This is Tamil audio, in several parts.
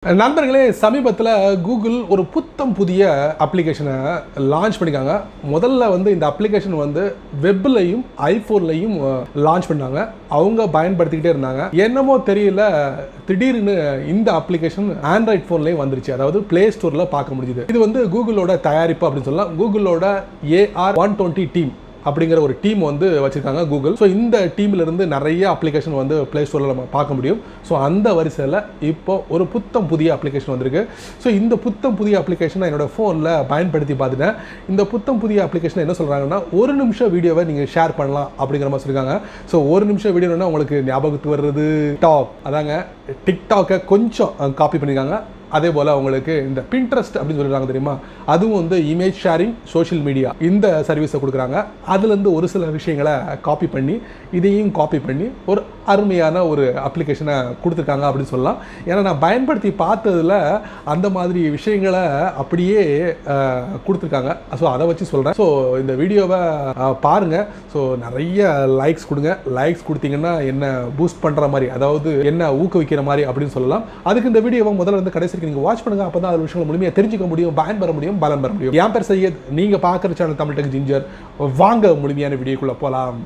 நண்பர்களே, சமீபத்தில் கூகுள் ஒரு புத்தம் புதிய அப்ளிகேஷனை லான்ச் பண்ணிக்காங்க. முதல்ல இந்த அப்ளிகேஷன் வெப்லையும் ஐஃபோன்லையும் லான்ச் பண்ணாங்க. அவங்க பயன்படுத்திக்கிட்டே இருந்தாங்க. என்னமோ தெரியல, திடீர்னு இந்த அப்ளிகேஷன் ஆண்ட்ராய்ட் ஃபோன்லையும் வந்துருச்சு. அதாவது பிளே ஸ்டோரில் பார்க்க முடியுது. இது கூகுளோட தயாரிப்பு அப்படின்னு சொல்லலாம். கூகுளோட AR120 டீம் அப்படிங்கிற ஒரு டீம் வச்சிருக்காங்க கூகுள். ஸோ இந்த டீம்ல இருந்து நிறைய அப்ளிகேஷன் பிளே ஸ்டோரில் நம்ம பார்க்க முடியும். ஸோ அந்த வரிசையில் இப்போ ஒரு புத்தம் புதிய அப்ளிகேஷன் வந்திருக்கு. ஸோ இந்த புத்தம் புதிய அப்ளிகேஷனை என்னோட ஃபோனில் பயன்படுத்தி பார்த்துட்டேன். இந்த புத்தம் புதிய அப்ளிகேஷன் என்ன சொல்கிறாங்கன்னா, ஒரு நிமிஷம் வீடியோவை நீங்கள் ஷேர் பண்ணலாம் அப்படிங்கிற மாதிரி சொல்லியிருக்காங்க. ஸோ ஒரு நிமிஷம் வீடியோன்னா உங்களுக்கு ஞாபகத்துக்கு வர்றது டிக்டாக்கை கொஞ்சம் காப்பி பண்ணியிருக்காங்க. அதே போல் உங்களுக்கு இந்த பின்ட்ரெஸ்ட் அப்படின்னு சொல்லிடுறாங்க தெரியுமா, அதுவும் இமேஜ் ஷேரிங் சோஷியல் மீடியா இந்த சர்வீஸை கொடுக்குறாங்க. அதுலேருந்து ஒரு சில விஷயங்களை காப்பி பண்ணி இதையும் காப்பி பண்ணி ஒரு அருமையான ஒரு அப்ளிகேஷனை கொடுத்துருக்காங்க அப்படின்னு சொல்லலாம். ஏன்னா நான் பயன்படுத்தி பார்த்ததில் அந்த மாதிரி விஷயங்களை அப்படியே கொடுத்துருக்காங்க. ஸோ அதை வச்சு சொல்கிறேன். ஸோ இந்த வீடியோவை பாருங்கள். ஸோ நிறைய லைக்ஸ் கொடுங்க. லைக்ஸ் கொடுத்தீங்கன்னா என்ன பூஸ்ட் பண்ணுற மாதிரி, அதாவது என்ன ஊக்குவிக்கிற மாதிரி அப்படின்னு சொல்லலாம். அதுக்கு இந்த வீடியோவை முதல்ல கடைசி நீங்க வாட்ச் பண்ணுங்க. அப்பதான் அது விஷயங்களை முழுமையா தெரிஞ்சுக்க முடியும், பயன் பெற முடியும், பலம் பெற முடியும். என் பேர் சையத், நீங்க பார்க்குற சேனல் தமிழ் டெக் ஜிஞ்சர். வாங்க முழுமையான வீடியோக்குள்ள போலாம்.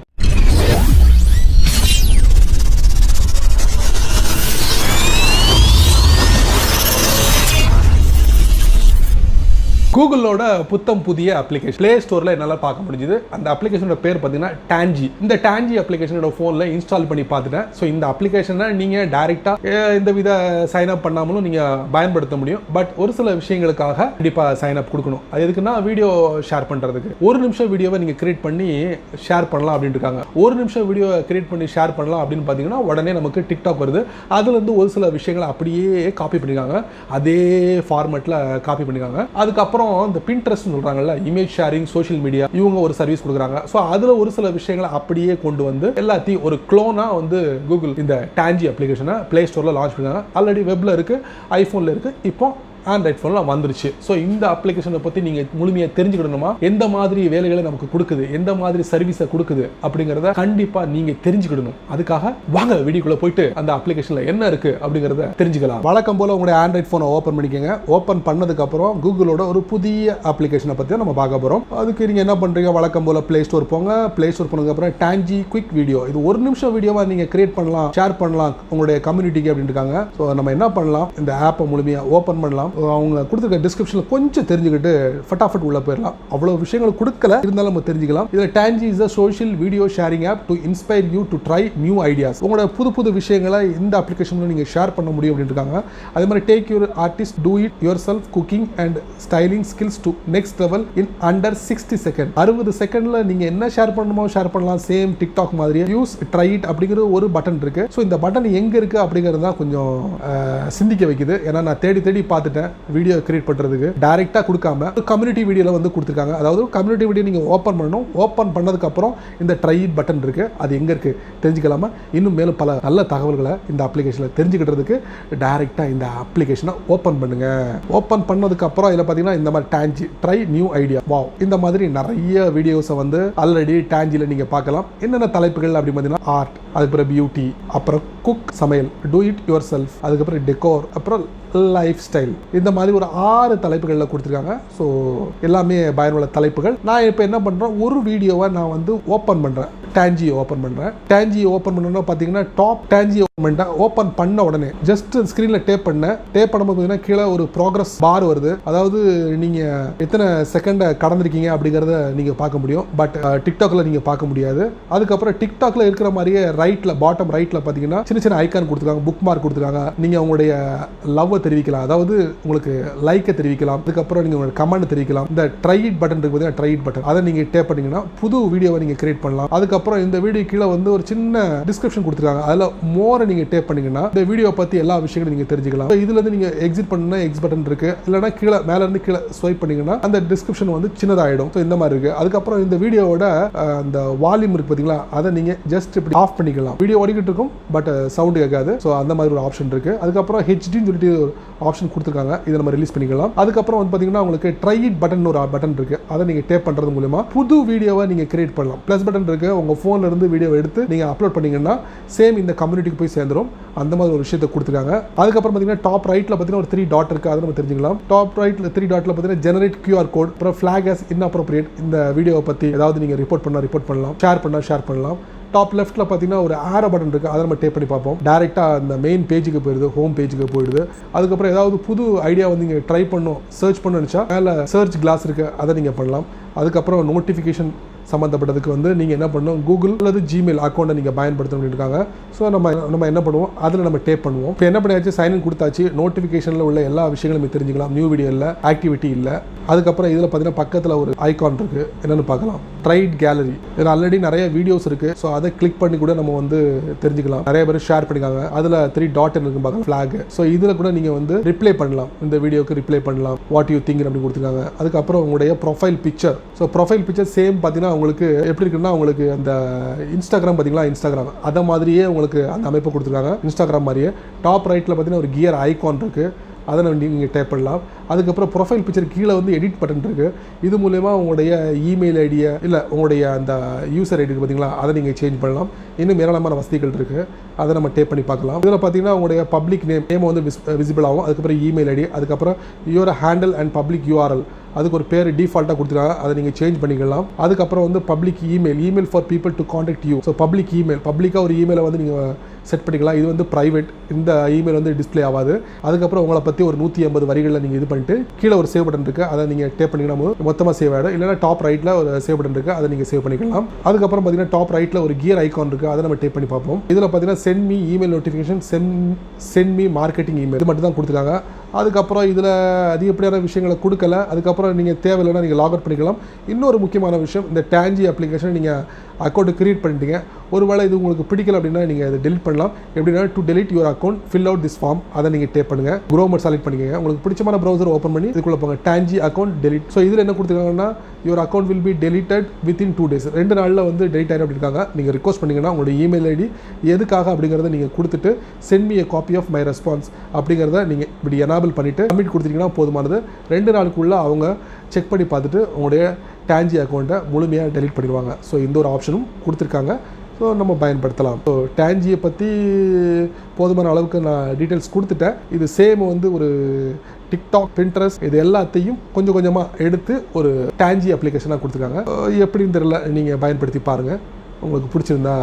கூகுளோட புத்தம் புதிய அப்ளிகேஷன் பிளே ஸ்டோரில் என்னால் பார்க்க முடிஞ்சுது. அந்த அப்ளிகேஷனோட பேர் பார்த்தீங்கன்னா டான்ஜி. இந்த டான்ஜி அப்ளிகேஷனோட ஃபோனில் இன்ஸ்டால் பண்ணி பார்த்துட்டேன். ஸோ இந்த அப்ளிகேஷனை நீங்கள் டைரெக்டாக இந்த வித சைன் அப் பண்ணாமலும் நீங்கள் பயன்படுத்த முடியும். பட் ஒரு சில விஷயங்களுக்காக கண்டிப்பாக சைன் அப் கொடுக்கணும். அது எதுக்குன்னா, வீடியோ ஷேர் பண்ணுறதுக்கு. ஒரு நிமிஷம் வீடியோவை நீங்கள் கிரியேட் பண்ணி ஷேர் பண்ணலாம் அப்படின்னு இருக்காங்க. ஒரு நிமிஷம் வீடியோ கிரியேட் பண்ணி ஷேர் பண்ணலாம் அப்படின்னு பார்த்தீங்கன்னா, உடனே நமக்கு டிக்டாக் வருது. அதுலேருந்து ஒரு சில விஷயங்களை அப்படியே காப்பி பண்ணியிருக்காங்க. அதே ஃபார்மேட்டில் காப்பி பண்ணியிருக்காங்க. அதுக்கப்புறம் இந்த பின்ட்ரெஸ்ட் சொல்றாங்கல்ல, இமேஜ் ஷேரிங் சோஷியல் மீடியா, இவங்க ஒரு சர்வீஸ் கொடுக்குறாங்க. ஸோ அதில் ஒரு சில விஷயங்களை அப்படியே கொண்டு எல்லாத்தையும் ஒரு க்ளோனா கூகுள் இந்த டான்ஜி அப்ளிகேஷனை பிளே ஸ்டோரில் லான்ச் பண்ணாங்க. ஆல்ரெடி வெப்ல இருக்கு, ஐஃபோனில் இருக்கு, இப்போ ஆண்ட்ராய்ட் ஃபோனில் வந்துருச்சு. ஸோ இந்த அப்ளிகேஷனை பற்றி நீங்கள் முழுமையாக தெரிஞ்சுக்கணுமா, எந்த மாதிரி வேலைகளை நமக்கு கொடுக்குது, எந்த மாதிரி சர்வீஸை கொடுக்குது அப்படிங்கிறத கண்டிப்பாக நீங்கள் தெரிஞ்சுக்கிடணும். அதுக்காக வாங்க வீடியோக்குள்ளே போயிட்டு அந்த அப்ளிகேஷனில் என்ன இருக்குது அப்படிங்கிறத தெரிஞ்சுக்கலாம். வழக்கம் போல் உங்களுடைய ஆண்ட்ராய்ட் ஃபோனை ஓப்பன் பண்ணிக்கோங்க. ஓப்பன் பண்ணதுக்கப்புறம் கூகுளோட ஒரு புதிய அப்ளிகேஷனை பற்றி நம்ம பார்க்க போகிறோம். அதுக்கு நீங்கள் என்ன பண்ணுறீங்க, வழக்கம் போல் பிளே ஸ்டோர் போங்க. பிளே ஸ்டோர் போனதுக்கப்புறம் டான்ஜி குவிக் வீடியோ, இது ஒரு நிமிஷம் வீடியோவாக நீங்கள் கிரியேட் பண்ணலாம், ஷேர் பண்ணலாம் உங்களுடைய கம்யூனிட்டிக்கு அப்படின்னு இருக்காங்க. ஸோ நம்ம என்ன பண்ணலாம், இந்த ஆப்பை முழுமையாக ஓப்பன் பண்ணலாம். அவங்க கொடுத்துருக்க டிஸ்கிரிப்ஷனில் கொஞ்சம் தெரிஞ்சுக்கிட்டு ஃபட்டாஃபட் உள்ள போயிடலாம். அவ்வளோ விஷயங்கள் கொடுக்கல, இருந்தாலும் நம்ம தெரிஞ்சுக்கலாம். இதில் டான்ஜி is a social video sharing app to inspire you to try new ideas. உங்களோட புது புது விஷயங்களை இந்த அப்ளிகேஷனில் நீங்கள் ஷேர் பண்ண முடியும் அப்படின்னு இருக்காங்க. அதே மாதிரி take your artist do it your self cooking and styling skills to next level in under 60 second. 60 செகண்டில் நீங்கள் என்ன ஷேர் பண்ணணுமோ ஷேர் பண்ணலாம். சேம் டிக்டாக் மாதிரியே யூஸ் ட்ரை இட் அப்படிங்கிற ஒரு பட்டன் இருக்கு. ஸோ இந்த பட்டன் எங்கே இருக்கு அப்படிங்கிறது தான் கொஞ்சம் சிந்திக்க வைக்குது. ஏன்னா நான் தேடி தேடி பார்த்துட்டேன். வீடியோ கிரியேட் பண்றதுக்கு டைரக்டா கொடுக்காம கம்யூனிட்டி வீடியோல கொடுத்திருக்காங்க. அதாவது கம்யூனிட்டி வீடியோ நீங்க ஓபன் பண்ணணும். ஓபன் பண்ணதுக்கு அப்புறம் இந்த ட்ரை இட் பட்டன் இருக்கு. அது எங்க இருக்கு தெரிஞ்சுக்கலாமா? இன்னும் மேலும் பல நல்ல தகவல்களை இந்த அப்ளிகேஷன்ல தெரிஞ்சுக்கிறதுக்கு டைரக்டா இந்த அப்ளிகேஷனை ஓபன் பண்ணுங்க. ஓபன் பண்ணதுக்கு அப்புறம் இதுல பாத்தீங்கன்னா இந்த மாதிரி டான்ஜி ட்ரை நியூ ஐடியா, வாவ், இந்த மாதிரி நிறைய வீடியோஸை ஆல்ரெடி டான்ஜில நீங்க பார்க்கலாம். என்னென்ன தலைப்புகள் அப்படி பார்த்தீங்கன்னா, ஆர்ட், அதுக்கப்புறம் பியூட்டி, அப்புறம் குக் சமையல், டூ இட் யுவர் செல்ஃப், அதுக்கப்புறம் டெக்கோர், அப்புறம் லைஃப் ஸ்டைல், இந்த மாதிரி ஒரு 6 தலைப்புகளில் கொடுத்துருக்காங்க. ஸோ எல்லாமே பயனுள்ள தலைப்புகள். நான் இப்போ என்ன பண்ணுறேன், ஒரு வீடியோவை நான் ஓப்பன் பண்ணுறேன். டான்ஜி ஓப்பன் பண்ணுறேன். டான்ஜி ஓப்பன் பண்ணோன்னா பார்த்தீங்கன்னா, டாப் டான்ஜி ஓப்பன் பண்ண உடனே ஜஸ்ட் ஸ்க்ரீனில் டேப் பண்ணும்போது பார்த்தீங்கன்னா கீழே ஒரு ப்ராக்ரஸ் பார் வருது. அதாவது நீங்கள் எத்தனை செகண்டை கடந்திருக்கீங்க அப்படிங்கிறத நீங்கள் பார்க்க முடியும். பட் டிக்டாக்ல நீங்கள் பார்க்க முடியாது. அதுக்கப்புறம் டிக்டாக்ல இருக்கிற மாதிரியே ரைட்டில், பாட்டம் ரைட்டில் பார்த்தீங்கன்னா சின்ன சின்ன ஐக்கான் கொடுத்துருக்காங்க, புக் மார்க் கொடுத்துருக்காங்க. நீங்கள் உங்களுடைய லவ் தெரிவிக்கலாம், அதாவது உங்களுக்கு லைக்கை தெரிவிக்கலாம். அதுக்கப்புறம் நீங்கள் உங்களோட கமெண்ட் தெரிவிக்கலாம். இந்த ட்ரை இட் பட்டன் இருக்கு பார்த்தீங்கன்னா, ட்ரை இட் பட்டன், அதை நீங்கள் டேப் பண்ணீங்கன்னா புது வீடியோவை நீங்கள் கிரியேட் பண்ணலாம். அதுக்கப்புறம் இந்த வீடியோ கீழே ஒரு சின்ன டிஸ்கிரிப்ஷன் கொடுத்துருக்காங்க. அதில் மோரை நீங்கள் டேப் பண்ணீங்கன்னா இந்த வீடியோ பற்றி எல்லா விஷயங்களும் நீங்கள் தெரிஞ்சுக்கலாம். இதுல இருந்து நீங்கள் எக்ஸிட் பண்ணா எக்ஸ் பட்டன் இருக்கு, இல்லைன்னா கீழே மேல இருந்து கீழே ஸ்வைப் பண்ணீங்கன்னா அந்த டிஸ்கிரிப்ஷன் சின்னதாயிடும். ஸோ இந்த மாதிரி இருக்கு. அதுக்கப்புறம் இந்த வீடியோவோட அந்த வால்யூம் இருக்கு பார்த்தீங்களா, அதை நீங்கள் ஜஸ்ட் இப்படி ஆஃப் பண்ணிக்கலாம். வீடியோ ஓடிக்கிட்டு இருக்கும், பட் சவுண்ட் கேட்காது. ஸோ அந்த மாதிரி ஒரு ஆப்ஷன் இருக்கு. அதுக்கப்புறம் ஹெச்டின்னு சொல்லிட்டு ஆப்ஷன் கொடுத்துருக்காங்க. இதை நம்ம ரிலீஸ் பண்ணிக்கலாம். அதுக்கப்புறம் வந்து பார்த்தீங்கன்னா உங்களுக்கு ட்ரை இட் பட்டன் ஒரு பட்டன் இருக்குது. அதை நீங்கள் டேப் பண்ணுறது மூலமா புது வீடியோவை நீங்கள் கிரியேட் பண்ணலாம். ப்ளஸ் பட்டன் இருக்குது. உங்கள் ஃபோனில் இருந்து வீடியோவை எடுத்து நீங்கள் அப்லோட் பண்ணிங்கன்னா சேம் இந்த கம்யூனிட்டிக்கு போய் சேர்ந்துடும். அந்த மாதிரி ஒரு விஷயத்தை கொடுத்துருக்காங்க. அதுக்கப்புறம் பார்த்தீங்கன்னா டாப் ரைட்டில் பார்த்தீங்கன்னா ஒரு 3 டாட் இருக்குது. அதை நம்ம தெரிஞ்சுக்கலாம். டாப் ரைட்டில் 3 டாட்டில் பார்த்தீங்கன்னா ஜெனரேட் QR கோட், அப்புறம் ஃபிளாக் as inappropriate. இந்த வீடியோவை பற்றி ஏதாவது நீங்கள் ரிப்போர்ட் பண்ணலாம், ஷேர் பண்ணலாம். டாப் லெஃப்ட்டில் பார்த்தீங்கன்னா ஒரு ஆரோ பட்டன் இருக்குது. அதை நம்ம டேப் பண்ணி பார்ப்போம். டேரெக்டாக அந்த மெயின் பேஜுக்கு போயிடுது, ஹோம் பேஜுக்கு போயிடுது. அதுக்கப்புறம் ஏதாவது புது ஐடியா வந்து நீங்கள் ட்ரை பண்ணணும், சர்ச் பண்ண நினச்சா மேலே சர்ச் கிளாஸ் இருக்குது, அதை நீங்கள் பண்ணலாம். அதுக்கப்புறம் நோட்டிஃபிகேஷன் சம்மந்தப்பட்டதுக்கு வந்து நீங்கள் என்ன பண்ணணும், கூகுள் அல்லது ஜிமெயில் அக்கௌண்ட்டை நீங்கள் பயன்படுத்தணும்னு இருக்காங்க. ஸோ நம்ம என்ன பண்ணுவோம், அதில் நம்ம டேப் பண்ணுவோம். இப்போ என்ன பண்ணியாச்சு, சைன்இன் கொடுத்தாச்சு. நோட்டிஃபிகேஷனில் உள்ள எல்லா விஷயங்களும் தெரிஞ்சுக்கலாம். நியூ வீடியோ இல்லை, ஆக்டிவிட்டி இல்லை. அதுக்கப்புறம் இதில் பார்த்தீங்கன்னா பக்கத்தில் ஒரு ஐகான் இருக்குது. என்னென்னு பார்க்கலாம், ட்ரைட் கேலரி. இதில் ஆல்ரெடி நிறைய வீடியோஸ் இருக்குது. ஸோ அதை கிளிக் பண்ணி கூட நம்ம வந்து தெரிஞ்சுக்கலாம். நிறைய பேர் ஷேர் பண்ணிக்காங்க. அதில் 3 டாட் இருக்குன்னு பார்க்கலாம், ஃப்ளாக். ஸோ இதில் கூட நீங்கள் வந்து ரிப்ளை பண்ணலாம், இந்த வீடியோக்கு ரிப்ளை பண்ணலாம், வாட் யூ திங்க் அப்படி கொடுத்துருக்காங்க. அதுக்கப்புறம் உங்களுடைய profile picture. So profile picture same பார்த்தீங்கன்னா உங்களுக்கு எப்படி இருக்குன்னா, உங்களுக்கு அந்த இன்ஸ்டாகிராம் பார்த்தீங்களா, இன்ஸ்டாகிராம் அதை மாதிரியே உங்களுக்கு அந்த அமைப்பு கொடுத்துருக்காங்க. இன்ஸ்டாகிராம் மாதிரியே டாப் ரைட்டில் பார்த்தீங்கன்னா ஒரு கியர் ஐகான் இருக்குது. அதை நீங்கள் டேப் பண்ணலாம். அதுக்கப்புறம் ப்ரொஃபைல் பிக்சர் கீழே வந்து எடிட் பட்டன் இருக்குது. இது மூலமா உங்களுடைய இமெயில் ஐடியை இல்லை உங்களுடைய அந்த யூசர் ஐடி பார்த்தீங்களா, அதை நீங்கள் சேஞ்ச் பண்ணலாம். இன்னும் ஏராளமான வசதிகள் இருக்குது. அதை நம்ம டேப் பண்ணி பார்க்கலாம். இதில் பார்த்தீங்கன்னா உங்களுடைய பப்ளிக் நேம் வந்து விசிபிள் ஆகும். அதுக்கப்புறம் இமெயில் ஐடி, அதுக்கப்புறம் your handle and public URL, அதுக்கு ஒரு பேர் டிஃபால்ட்டாக கொடுத்துருக்காங்க. அதை நீங்கள் சேஞ்ச் பண்ணிக்கலாம். அதுக்கப்புறம் வந்து public email for people to contact you. So public பப்ளிக்காக ஒரு இமெயிலை வந்து நீங்கள் செட் பண்ணிக்கலாம். இது வந்து ப்ரைவேட், இந்த இமெயில் வந்து டிஸ்பிளே ஆகாது. அதுக்கப்புறம் உங்களை பற்றி ஒரு 180 வரிகளில் நீங்கள் இது பண்ணிட்டு கீழே ஒரு சேவ் பட்டன் இருக்குது. அதை நீங்கள் டேப் பண்ணிங்கன்னா மொத்தமாக சேவ் ஆகிடும். இல்லைனா டாப் ரைட்டில் ஒரு சேவ் பட்டன் இருக்குது, அதை நீங்கள் சேவ் பண்ணிக்கலாம். அதுக்கப்புறம் பார்த்தீங்கன்னா டாப் ரைட்டில் ஒரு கியர் ஐகான் இருக்குது. அதை நம்ம டேப் பண்ணி பார்ப்போம். இதில் பார்த்தீங்கன்னா send me email notification, send me marketing email, இது மட்டும் தான் கொடுத்துருக்காங்க. அதுக்கப்புறம் இதில் அதிகப்படியான விஷயங்களை கொடுக்கல. அதுக்கப்புறம் நீங்கள் தேவையில்லைன்னா நீங்கள் லாக் அவுட் பண்ணிக்கலாம். இன்னொரு முக்கியமான விஷயம், இந்த டான்ஜி அப்ளிகேஷன் நீங்கள் அக்கௌண்ட்டு கிரியேட் பண்ணிட்டீங்க. ஒருவேளை இது உங்களுக்கு பிடிக்கல அப்படின்னா நீங்கள் அதை டெலிட் பண்ணலாம். எப்படின்னா, to delete your account fill out this form, அதை நீங்கள் டேப் பண்ணுங்கள். குரோமர் செலக்ட் பண்ணிக்கோங்க. உங்களுக்கு பிடிச்சமான ப்ரௌசர் ஓப்பன் பண்ணி இதுக்குள்ளே போங்க, டான்ஜி அக்கௌண்ட் டெலிட். ஸோ இதில் என்ன கொடுத்துருக்காங்கன்னா, your account will be deleted within 2 days, 2 நாளில் வந்து டெலிட் ஆகிடும் அப்படி இருக்காங்க. நீங்கள் ரிக்வஸ்ட் பண்ணிங்கன்னா உங்களுடைய இமெயில் ஐடி எதுக்காக அப்படிங்கிறத நீங்கள் கொடுத்துட்டு send me a copy of my response அப்படிங்கிறத நீங்கள் இப்படி எனேபிள் பண்ணிவிட்டு சப்மிட் கொடுத்துட்டீங்கன்னா போதுமானது. 2 நாளுக்குள்ளே அவங்க செக் பண்ணி பார்த்துட்டு உங்களுடைய டான்ஜி அக்கௌண்ட்டை முழுமையாக டெலிட் பண்ணிடுவாங்க. ஸோ இந்த ஒரு ஆப்ஷனும் கொடுத்துருக்காங்க. ஸோ நம்ம பயன்படுத்தலாம். ஸோ டான்ஜியை பற்றி போதுமான அளவுக்கு நான் டீட்டெயில்ஸ் கொடுத்துட்டேன். இது சேம் வந்து ஒரு டிக்டாக், பின்ட்ரெஸ்ட் இது எல்லாத்தையும் கொஞ்சம் கொஞ்சமாக எடுத்து ஒரு டான்ஜி அப்ளிகேஷனாக கொடுத்துருக்காங்க. எப்படின்னு தெரியல, நீங்கள் பயன்படுத்தி பாருங்கள். உங்களுக்கு பிடிச்சிருந்தா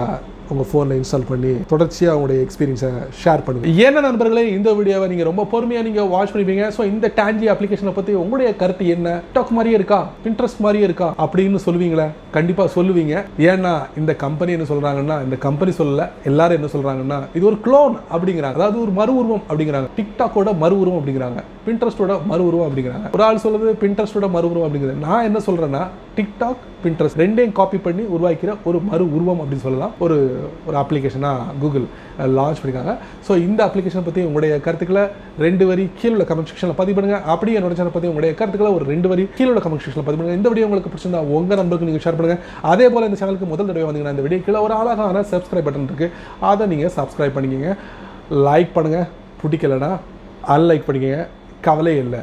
உங்கள் ஃபோனில் இன்ஸ்டால் பண்ணி தொடர்ச்சியாக அவங்களுடைய எக்ஸ்பீரியன்ஸை ஷேர் பண்ணுங்கள். ஏன்னா நண்பர்களே, இந்த வீடியோவை நீங்கள் ரொம்ப பொறுமையாக நீங்கள் வாட்ச் பண்ணிப்பீங்க. ஸோ இந்த டான்ஜி அப்ளிகேஷனை பற்றி உங்களுடைய கருத்து என்ன? டிக்டாக் மாதிரியே இருக்கா, பின்ட்ரெஸ்ட் மாதிரியே இருக்கா அப்படின்னு சொல்லுவீங்களே? கண்டிப்பாக சொல்லுவீங்க. ஏன்னா இந்த கம்பெனி என்ன சொல்கிறாங்கன்னா, இந்த கம்பெனி சொல்லலை, எல்லாரும் என்ன சொல்கிறாங்கன்னா, இது ஒரு க்ளோன் அப்படிங்கிறாங்க. அதாவது ஒரு மறு உருவம் அப்படிங்கிறாங்க. டிக்டாக்கோட மறு உருவம் அப்படிங்கிறாங்க, பின்ட்ரெஸ்டோட மறு உருவம் அப்படிங்கிறாங்க. ஒரு ஆள் சொல்லுது பின்ட்ரெஸ்டோட மறு உருவம் அப்படிங்கிறது. நான் என்ன சொல்கிறேன்னா, டிக்டாக், பின்ட்ரெஸ்ட் ரெண்டையும் காப்பி பண்ணி உருவாக்கிற ஒரு மறு உருவம் அப்படின்னு சொல்லலாம். ஒரு அப்ளிகேஷனாக கூகுள் லான்ச் பண்ணியிருக்காங்க. ஸோ இந்த அப்ளிகேஷனை பற்றி உங்களுடைய கருத்துக்களை 2 வரி கீழே உள்ள கமெண்ட் செக்ஷனில் பதிவு பண்ணுங்கள். அப்படியே என்னோட சேனல் பற்றி உங்களுடைய கருத்துக்களை ஒரு 2 வரி கீழே உள்ள கமெண்ட் செக்ஷனில் பதிவு பண்ணுங்கள். இந்த வீடியோ உங்களுக்கு பிடிச்சிருந்தா உங்கள் நண்பருக்கு நீங்கள் ஷேர் பண்ணுங்கள். அதே போல் இந்த சேனலுக்கு முதல் தடவை வந்தீங்கன்னா இந்த வீடியோ கீழே ஒரு அழகான சப்ஸ்கிரைப் பட்டன் இருக்குது. அதை நீங்கள் சப்ஸ்கிரைப் பண்ணிக்கோங்க. லைக் பண்ணுங்கள். பிடிக்கலைன்னா அன்லைக் பண்ணிக்கோங்க. கவலை இல்லை.